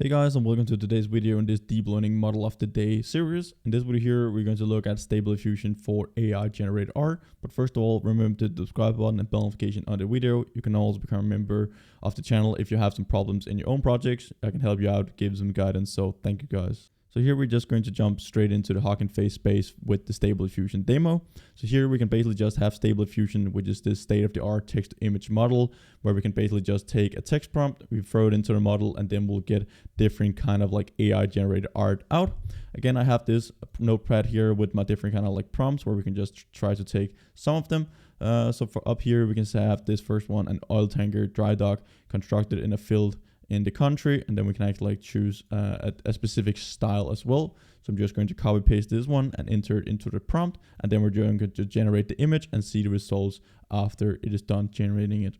Hey guys, and welcome to today's video in this deep learning model of the day series. In this video here, we're going to look at Stable Diffusion for AI generated art. But first of all, remember to hit the subscribe button and bell notification on the video. You can also become a member of the channel if you have some problems in your own projects. I can help you out, give some guidance. So thank you guys. So here we're just going to jump straight into the Hawk and Face space with the Stable Diffusion demo. So here we can basically just have Stable Diffusion, which is this state-of-the-art text-to-image model, where we can basically just take a text prompt, we throw it into the model, and then we'll get different kind of like AI-generated art out. Again, I have this notepad here with my different kind of like prompts where we can just try to take some of them. So for up here, we can have this first one, an oil tanker dry dock constructed in a field in the country, and then we can actually like choose a specific style as well. So I'm just going to copy paste this one and enter it into the prompt, and then we're going to generate the image and see the results after it is done generating it.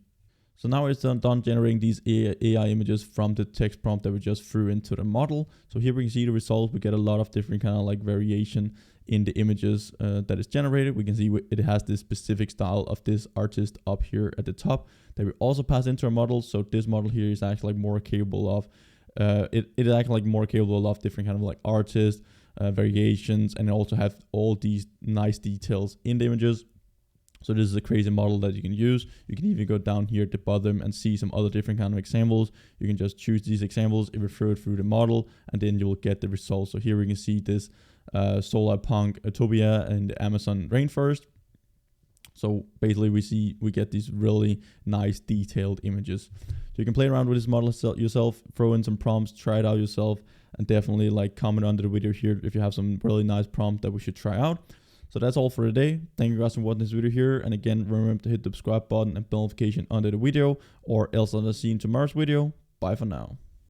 So now it's done generating these AI images from the text prompt that we just threw into the model. So here we can see the results. We get a lot of different kind of like variation in the images that is generated. We can see it has this specific style of this artist up here at the top that we also pass into our model. So this model here is actually like more capable of it is actually like more capable of different kind of like artists, variations, and also have all these nice details in the images. So this is a crazy model that you can use. You can even go down here at the bottom and see some other different kind of examples. You can just choose these examples, throw it through the model, and then you will get the results. So here we can see this solar punk utopia in the Amazon rainforest. So basically we get these really nice detailed images. So you can play around with this model yourself, throw in some prompts, try it out yourself, and definitely like comment under the video here if you have some really nice prompt that we should try out. So that's all for today. Thank you guys for watching this video here. And again, remember to hit the subscribe button and bell notification under the video, or else I'll see you in tomorrow's video. Bye for now.